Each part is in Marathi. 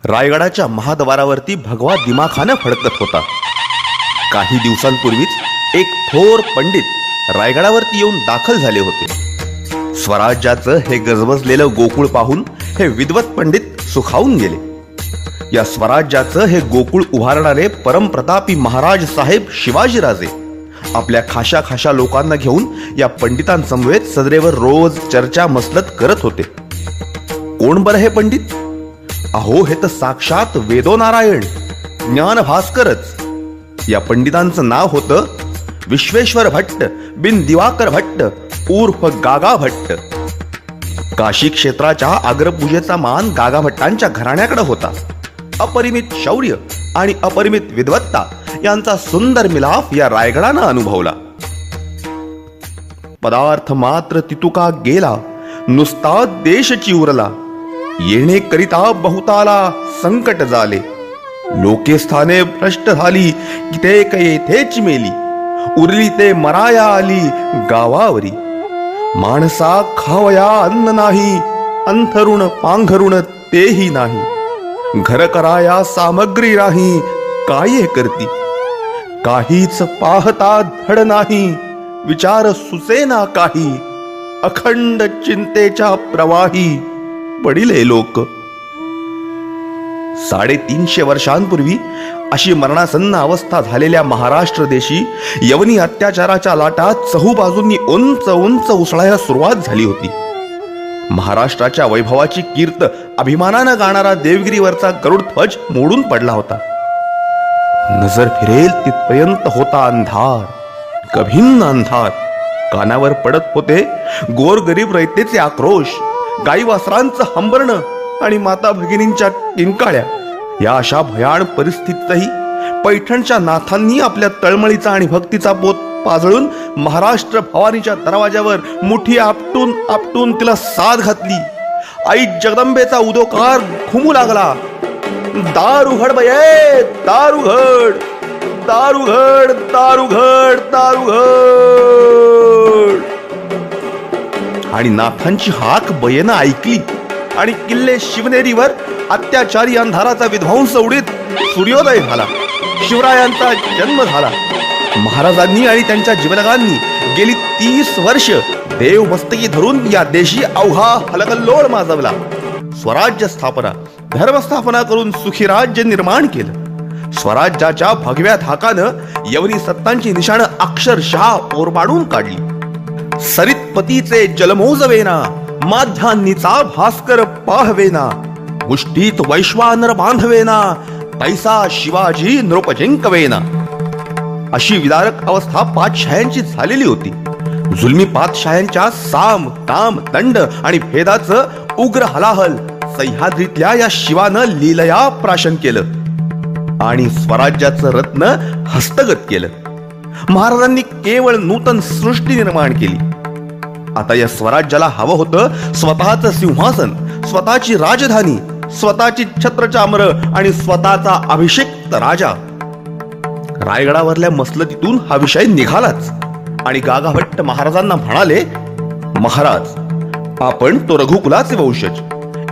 रायगडाच्या महाद्वारावरती भगवा दिमाखानं फडकत होता. काही दिवसांपूर्वीच एक थोर पंडित रायगडावरती येऊन दाखल झाले होते. स्वराज्याचं हे गजबजलेलं गोकुळ पाहून हे विद्वत पंडित सुखावून गेले. या स्वराज्याचं हे गोकुळ उभारणारे परमप्रतापी महाराज साहेब शिवाजीराजे आपल्या खाशा खाशा लोकांना घेऊन या पंडितांसमवेत सदरेवर रोज चर्चा मसलत करत होते. कोण बरं हे पंडित? अहो, हे तर साक्षात वेदो नारायण ज्ञान भास्करच. या पंडितांचं नाव होतं विश्वेश्वर भट्ट बिन दिवाकर भट्ट उर्फ गागा भट्ट. काशी क्षेत्राच्या अग्रपूजेचा मान गागा भट्टांच्या घराण्याकडे होता. अपरिमित शौर्य आणि अपरिमित विद्वत्ता यांचा सुंदर मिलाफ या रायगडानं अनुभवला. पदार्थ मात्र तितुका गेला, नुसता देश चिवरला. येणे करिता बहुताला संकट झाले. लोके स्थाने भ्रष्ट झाली, कितेक येथेच मेली. उरली ते मराया आली गावावरी. माणसा खावया अन्न नाही, अंथरुण पांघरुण तेही नाही. घर कराया सामग्री राही, काय करती. काहीच पाहता धड नाही, विचार सुसेना काही. अखंड चिंतेच्या प्रवाही पडिले लोक. 350 वर्षांपूर्वी अशी मरणासन्न अवस्था झालेल्या महाराष्ट्र देशी यवनी अत्याचाराच्या लाटात चहूबाजूंनी उंच उंच उसळायला सुरुवात झाली होती. महाराष्ट्राच्या वैभवाची कीर्त अभिमानानं गाणारा देवगिरीवरचा गरुड ध्वज मोडून पडला होता. नजर फिरेल तिथपर्यंत होता अंधार, गभिन्न अंधार. कानावर पडत होते गोरगरीब रयतेचे आक्रोश, गाई वासरांचं हंबरणं आणि माता भगिनींच्या किंकाळ्या. या अशा भयाण परिस्थितीतही पैठणच्या नाथांनी आपल्या तळमळीचा आणि भक्तीचा पोत पाजळून महाराष्ट्र भवानीच्या दरवाज्यावर मुठी आपटून आपटून तिला साथ घातली. आई जगदंबेचा उदोकार घुमू लागला. दार उघड बये, दार उघड, दार उघड, दार उघड, दार उघड. आणि नाथांची हाक बयेनं ऐकली आणि किल्ले शिवनेरीवर अत्याचारी अंधाराचा विध्वंस उडीत सूर्योदय झाला. शिवरायांचा जन्म झाला. महाराजांनी आणि त्यांच्या जीवलगांनी गेली 30 वर्ष देव मस्तकी धरून या देशी अवघा हलकल्लोळ माजवला. स्वराज्य स्थापना, धर्मस्थापना करून सुखी राज्य निर्माण केलं. स्वराज्याच्या भगव्या धाकानं यवनी सत्तांची निशाणं अक्षरशः ओरबाडून काढली. सरितपतीचे जलमोजवेना, माध्यान्नीचा भास्कर पाहवेना. मुष्टीत वैश्वानर बांधवेना, तैसा शिवाजी नृप जिंकवेना. अशी विदारक अवस्था पातशाह्यांची झालेली होती. जुलमी पातशाह्यांच्या साम दाम दंड आणि भेदाचं उग्र हलाहल सह्याद्रीतल्या या शिवानं लीलया प्राशन केलं आणि स्वराज्याचं रत्न हस्तगत केलं. महाराजांनी केवळ नूतन सृष्टी निर्माण केली. आता या स्वराज्याला हवं होतं स्वतःचं सिंहासन, स्वतःची राजधानी, स्वतःची छत्रचामर आणि स्वतःचा अभिषिक्त राजा. रायगडावरल्या मसलतीतून हा विषय निघालाच आणि गागा भट्ट महाराजांना म्हणाले, महाराज, आपण तो रघुकुलाचे वंशज.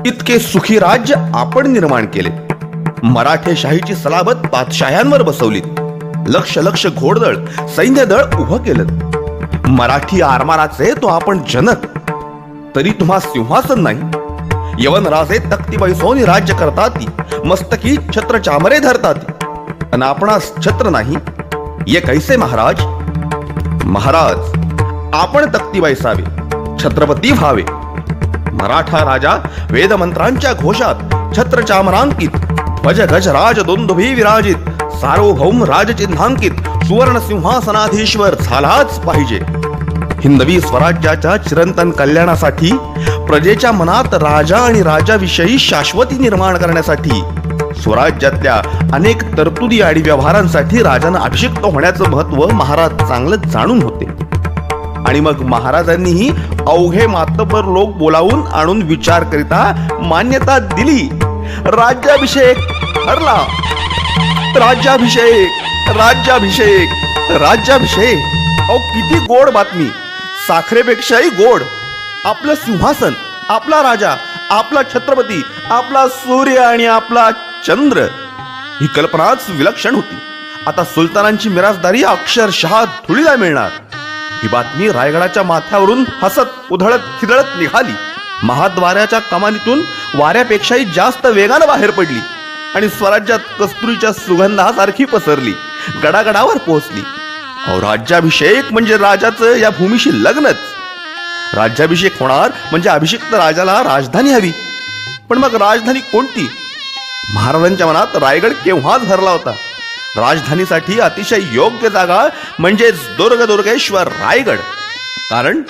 इतके सुखी राज्य आपण निर्माण केले. मराठेशाहीची सलाबत पातशाह्यांवर बसवलीत. लक्ष लक्ष घोडदळ सैन्यदळ उभं केलं. मराठी आरमाराचे तो आपण जनक. तरी तुम्हा सिंहासन नाही. यवन राजे तख्ती बैसोनी राज्य करतात, मस्तकी छत्र चामरे धरतात, आणि आपणास छत्र नाही. ये कैसे महाराज? महाराज, आपण तख्ती बैसावे, छत्रपती व्हावे. मराठा राजा वेदमंत्रांच्या घोषात छत्र चामरांकित, ध्वज गज राज दुंदुभी विराजित, सार्वभौम राजचिन्हांकित सुवर्ण सिंहासनाधीश्वर झालाच पाहिजे. हिंदवी स्वराज्याच्या चिरंतन कल्याणासाठी, प्रजेच्या मनात राजा आणि राजाविषयी शाश्वती निर्माण करण्यासाठी, स्वराज्यातल्या अनेक तरतुदी आणि व्यवहारांसाठी राजानं अभिषिक्त होण्याचं महत्व महाराज चांगलं जाणून होते. आणि मग महाराजांनीही अवघे मातबर लोक बोलावून आणून विचार करिता मान्यता दिली. राज्याभिषेक ठरला. राज्याभिषेक, राज्याभिषेक, राज्याभिषेक. अहो, किती गोड बातमी, साखरेपेक्षाही गोड. आपलं सिंहासन, आपला राजा, आपला छत्रपती, आपला सूर्य आणि आपला चंद्र, ही कल्पनाच विलक्षण होती. आता सुलतानांची मिराजदारी अक्षरशः धुळीला मिळणार. ही बातमी रायगडाच्या माथ्यावरून हसत उधळत खिदळत निघाली. महाद्वाराच्या कमानीतून वाऱ्यापेक्षाही जास्त वेगानं बाहेर पडली आणि स्वराज्यात कस्तुरीच्या सुगंधासारखी पसरली. गडागडावर पोहोचली. राज्याभिषेक म्हणजे राजाचं या भूमीशी लग्नच. राज्याभिषेक होणार म्हणजे अभिषिक्त राजाला राजधानी हवी. पण मग राजधानी कोणती? महाराजांच्या मनात रायगड केव्हाच भरला होता. राजधानीसाठी अतिशय योग्य जागा म्हणजेच दुर्गेश्वर रायगड. कारण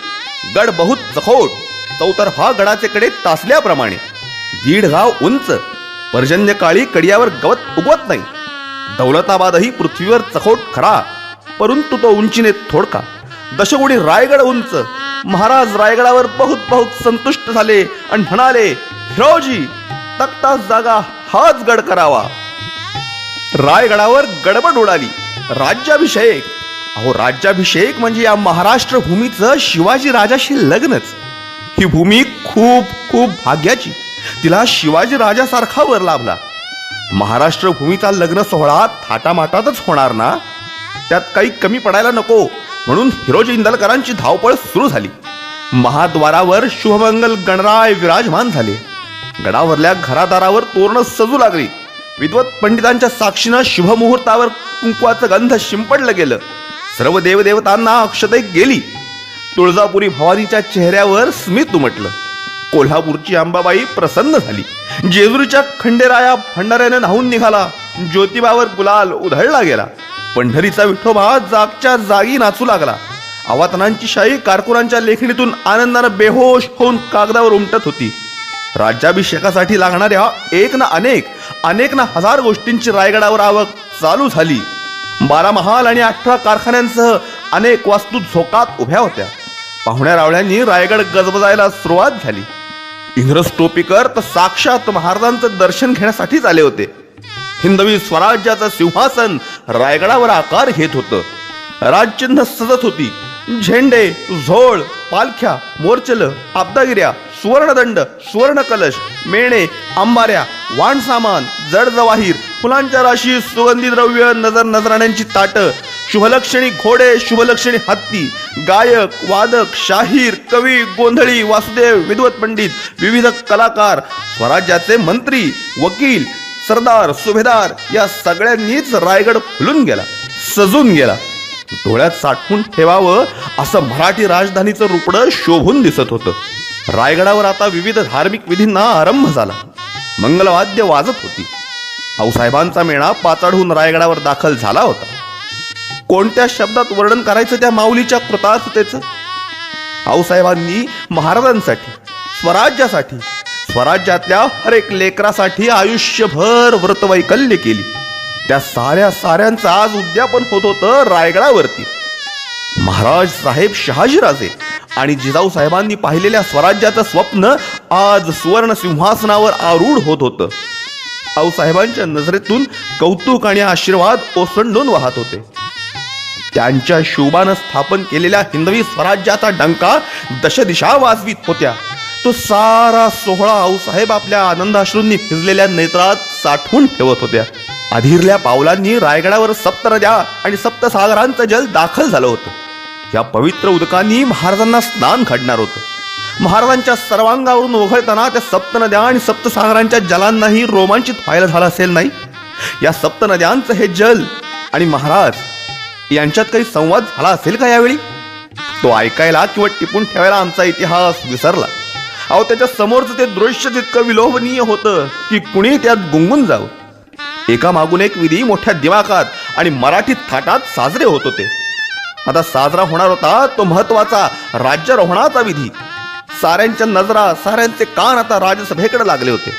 गड बहुत चखोट, चौतर्फा गडाचे कडे तासल्याप्रमाणे, 1.5 गाव उंच, पर्जन्यकाळी कडियावर गवत उगवत नाही. दौलताबादही पृथ्वीवर चखोट खरा, परंतु तो उंचीने थोडका. दशगुणी रायगड उंच. महाराज रायगडावर बहुत संतुष्ट झाले आणि म्हणाले, हिरोजी, तख्ता जागा हाच गड करावा. रायगडावर गडबड उडाली. राज्याभिषेक. राज्याभिषेक म्हणजे या महाराष्ट्र भूमीचं शिवाजी राजाशी लग्नच. ही भूमी खूप खूप भाग्याची. तिला शिवाजी राजासारखा वर लाभला. महाराष्ट्र भूमीचा लग्न सोहळा थाटामाटातच होणार ना, त्यात काही कमी पडायला नको म्हणून हिरोजी इंदलकरांची धावपळ सुरू झाली. महाद्वारावर शुभमंगल गणराय विराजमान झाले. गडावरल्या घरादारावर तोरणं सजू लागली. विद्वत पंडितांच्या साक्षीनं शुभमुहूर्तावर कुंकवाचं गंध शिंपडलं गेलं. सर्व देवदेवतांना अक्षते गेली. तुळजापुरी भवानीच्या चेहऱ्यावर स्मित उमटलं. कोल्हापूरची अंबाबाई प्रसन्न झाली. जेजुरीच्या खंडेराया भंडाऱ्याने न्हावून निघाला. ज्योतिबावर गुलाल उधळला गेला. पंढरीचा विठोबा जागच्या जागी नाचू लागला. आवातनांची शाही कारकुनांच्या लेखणीतून आनंदानं बेहोश होऊन कागदावर उमटत होती. राज्याभिषेकासाठी लागणाऱ्या एक ना हजार गोष्टींची रायगडावर आवक चालू झाली. 12 महाल आणि 18 कारखान्यांसह अनेक वास्तू झोकात उभ्या होत्या. पाहुण्या रावळ्यांनी रायगड गजबजायला सुरुवात झाली. इंग्रज टोपीकर तर साक्षात महाराजांचं दर्शन घेण्यासाठीच आले होते. हिंदवी स्वराज्याचं सिंहासन रायगडावर आकार घेत होतं. राजचिन्ह सजत होती. झेंडे, झोळ, पालख्या, मोर्चल, आब्दागिऱ्या, सुवर्णदंड, सुवर्ण कलश, मेणे, अंबाऱ्या, वाण सामान, जड जवाहीर, फुलांच्या राशी, सुगंधी द्रव्य, नजराण्यांची ताटं, शुभलक्षणी घोडे, शुभलक्षणी हत्ती, गायक, वादक, शाहीर, कवी, गोंधळी, वासुदेव, विद्वत पंडित, विविध कलाकार, स्वराज्याचे मंत्री, वकील, सरदार, सुभेदार या सगळ्यांनीच रायगड फुलून गेला, सजून गेला. डोळ्यात साठवून ठेवावं असं मराठी राजधानीचं रुपडं शोभून दिसत होतं. रायगडावर आता विविध धार्मिक विधींना आरंभ झाला. मंगलवाद्य वाजत होती. आऊसाहेबांचा मेणा पाचाडहून रायगडावर दाखल झाला होता. कोणत्या शब्दात वर्णन करायचं त्या माऊलीच्या कृतार्थतेचं? आऊसाहेबांनी महाराजांसाठी, स्वराज्यासाठी, स्वराज्यातल्या हर एक लेकरासाठी आयुष्यभर व्रतवैकल्य केली. त्या साऱ्यांचं आज उद्यापन होत होतं रायगडावरती. महाराज साहेब शहाजीराजे आणि जिजाऊ साहेबांनी पाहिलेल्या स्वराज्याचं स्वप्न आज सुवर्ण सिंहासनावर आरूढ होत होतं. आऊसाहेबांच्या नजरेतून कौतुक आणि आशीर्वाद ओसंडून वाहत होते. त्यांच्या शोभानं स्थापन केलेल्या हिंदवी स्वराज्याचा डंका दशदिशा वाजवीत होत्या. तो सारा सोहळा आऊसाहेब आपल्या आनंदाश्रूंनी भिजलेल्या नेत्रात साठवून ठेवत होत्या. अधीरल्या पावलांनी रायगडावर सप्तनद्या आणि सप्तसागरांचं जल दाखल झालं होतं. या पवित्र उदकांनी महाराजांना स्नान घडणार होतं. महाराजांच्या सर्वांगावरून ओघळताना त्या सप्तनद्या आणि सप्तसागरांच्या जलांनाही रोमांचित व्हायला झालं असेल नाही? या सप्तनद्यांचं हे जल आणि महाराज यांच्यात काही संवाद झाला असेल का यावेळी? तो ऐकायला किंवा टिपून ठेवायला आमचा इतिहास विसरला. त्याच्या समोरचं ते दृश्य तितकं विलोभनीय होतं की कुणी त्यात गुंगून जावं. एका मागून एक विधी मोठ्या दिमाखात आणि मराठी थाटात साजरे होत होते. आता साजरा होणार होता तो महत्वाचा राज्यारोहणाचा विधी. साऱ्यांच्या नजरा, साऱ्यांचे कान आता राजसभेकडे लागले होते.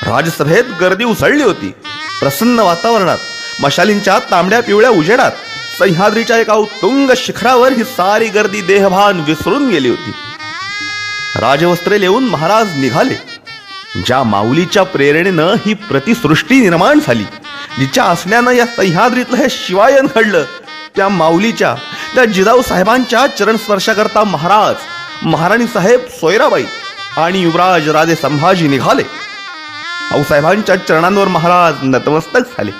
राजसभेत गर्दी उसळली होती. प्रसन्न वातावरणात, मशालींच्या तांबड्या पिवळ्या उजेडात, सह्याद्रीच्या एका उत्तुंग शिखरावर ही सारी गर्दी देहभान विसरून गेली होती. राजवस्त्रे लेवून महाराज निघाले. ज्या माऊलीच्या प्रेरणेनं ही प्रतिसृष्टी निर्माण झाली, जिच्या असण्यानं या सह्याद्रीतलं हे शिवायन घडलं, त्या माऊलीच्या, त्या जिजाऊ साहेबांच्या चरणस्पर्शाकरता महाराज, महाराणी साहेब सोयराबाई, आणि युवराज राजे संभाजी निघाले. आऊसाहेबांच्या चरणांवर महाराज नतमस्तक झाले.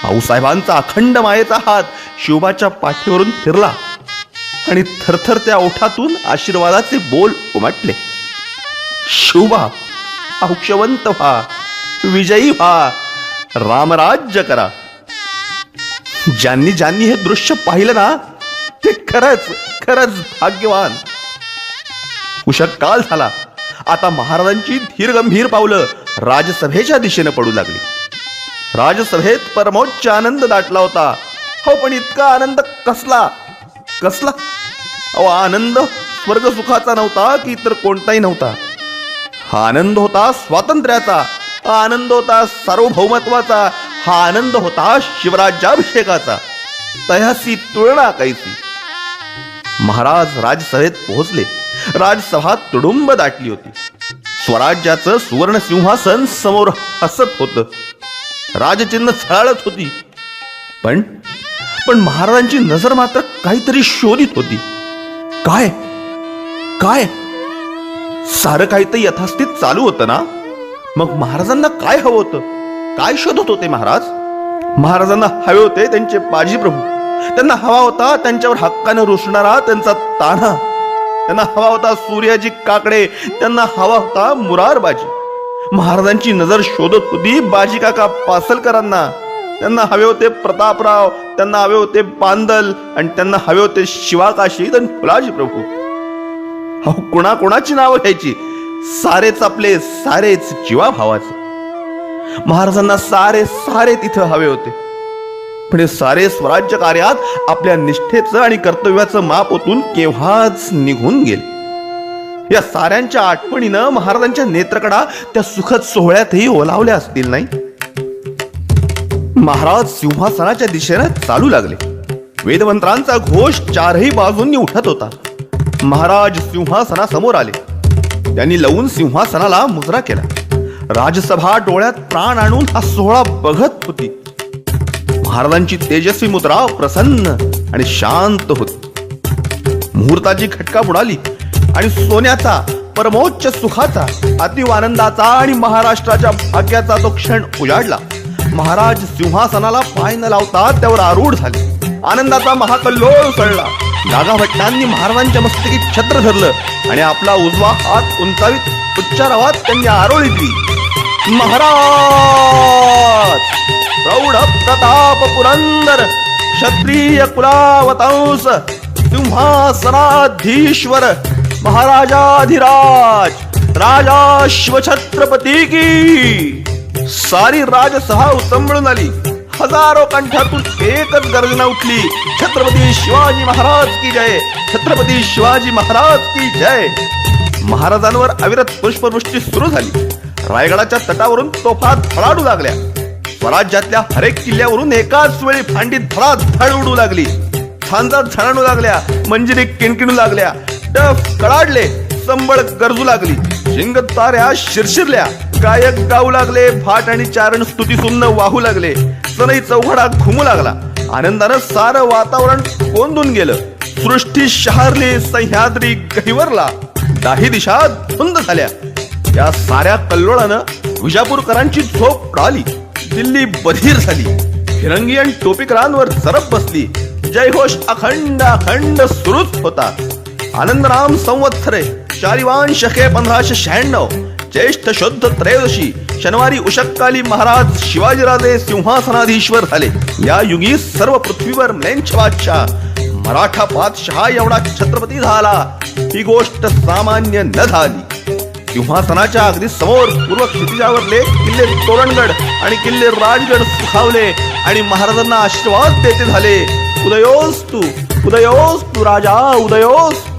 आऊसाहेबांचा अखंड मायेचा हात शिवबाच्या पाठीवरून फिरला आणि थरथरत्या ओठातून आशीर्वादाचे बोल उमटले. शिवबा, औक्षवंत व्हा, विजयी व्हा, रामराज्य करा. ज्यांनी ज्यांनी हे दृश्य पाहिलं ना ते खरंच खरंच भाग्यवान. उशक काल झाला. आता महाराजांची धीर गंभीर पावलं राजसभेच्या दिशेने पडू लागली. राजसभेत परमोच्च आनंद दाटला होता. हो, पण इतका आनंद कसला कसला? अहो, आनंद स्वर्ग सुखाचा नव्हता की इतर कोणताही नव्हता. हा आनंद होता स्वातंत्र्याचा, हा आनंद होता सार्वभौमत्वाचा, हा आनंद होता शिवराज्याभिषेकाचा. तयासी तुलना कैसी. महाराज राजसभेत पोहोचले. राजसभा तुडुंब दाटली होती. स्वराज्याचं सुवर्ण सिंहासन समोर हसत होतं. राजचिन्ह झळाळत होती. पण महाराजांची नजर मात्र काहीतरी शोधित होती. काय काय सारं काहीतरी यथास्थित चालू होतं ना. मग महाराजांना काय हवं होतं? काय शोधत होते महाराज? महाराजांना हवे होते त्यांचे बाजी प्रभू. त्यांना हवा होता त्यांच्यावर हक्कानं रुसणारा त्यांचा तान्हा. त्यांना हवा होता सूर्याजी काकडे. त्यांना हवा होता मुरारबाजी. महाराजांची नजर शोधत होती बाजी काका पासलकरांना. त्यांना हवे होते प्रतापराव, त्यांना हवे होते बांदल, आणि त्यांना हवे होते शिवाकाशी आणि फुलाजी प्रभू. अहो, कोणाची नावं घ्यायची? सारेच आपले, सारेच जीवाभावाचे. महाराजांना सारे तिथं हवे होते. पण हे सारे स्वराज्य कार्यात आपल्या निष्ठेचं आणि कर्तव्याचं माप ओतून केव्हाच निघून गेले. या साऱ्यांच्या आठवणीनं महाराजांच्या नेत्रकडा त्या सुखद सोहळ्यातही ओलावल्या असतील नाही. महाराज सिंहासनाच्या दिशेने चालू लागले. वेदमंत्रांचा घोष चारही बाजूंनी उठत होता. महाराज सिंहासनासमोर आले. त्यांनी लावून सिंहासनाला मुजरा केला. राजसभा डोळ्यात प्राण आणून हा सोहळा बघत होती. महाराजांची तेजस्वी मुद्रा प्रसन्न आणि शांत होती. मुहूर्ताची खटका बुडाली आणि सोन्याचा, परमोच्च सुखाचा, अतीव आनंदाचा आणि महाराष्ट्राच्या भाग्याचा तो क्षण उजाडला. महाराज सिंहासनाला पाय न लावता त्यावर आरूढ झाले. आनंदाचा महाकल्लोळ उसळला. नागाभट्टांनी महाराजांच्या मस्तकी छत्र धरलं आणि आपला उजवा हात उंचावीत उच्चार आवाज त्यांनी आरोळी दिली. महाराज, प्रौढ प्रताप पुरंदर, क्षत्रिय कुलावतांस, सिंहासनाधीश्वर, महाराजाधिराज, राजाश्व छत्रपती की. सारी राजसभा उचंबळून आली. हजारो कंठातून एकच गर्जना उठली. छत्रपती शिवाजी महाराज की जय, छत्रपती शिवाजी महाराज की जय. महाराजांवर अविरत पुष्पवृष्टी सुरू झाली. रायगडाच्या तटावरून तोफा धडाडू लागल्या. स्वराज्यातल्या हरेक किल्ल्यावरून एकाच वेळी फांडी धडाधड उडू लागली. खांजा झणाणू लागल्या, मंजिरी किणकिणू लागल्या, टफ कडाडले, संबळ गरजू लागली, शिंग ताऱ्या शिरशिरल्या, गायक गाऊ लागले, भाट आणि चारण स्तुती सुन्न वाहू लागले, सनई चौघडा घुमू लागला. आनंदानं सारं वातावरण कोंदून गेलं. सृष्टी शहारली, सह्याद्री गहिवरला, दाही दिशा धुंद झाल्या. या साऱ्या कल्लोळानं विजापूरकरांची झोप उडाली. दिल्ली बधीर झाली. फिरंगी आणि टोपीकरांवर जरब बसली. जयघोष अखंड अखंड सुरूच होता. आनंदराम संवत्सरे शालिवान शके 1596, ज्येष्ठ शुद्ध त्रयोदशी शनिवारी उषक्काली महाराज शिवाजीराजे सिंहासनाधीश्वर झाले. या युगी सर्व पृथ्वीवर म्लेंछ बादशाह, मराठा बादशहा एवढा छत्रपती झाला. ही गोष्ट सामान्य न झाली. सिंहासनाच्या अगदी समोर पूर्व क्षितिजावरले किल्ले तोरणगड आणि किल्ले राजगड सुखावले आणि महाराजांना आशीर्वाद देते झाले. उदयोस्तु, उदयोस्तु राजा, उदयोस्तु.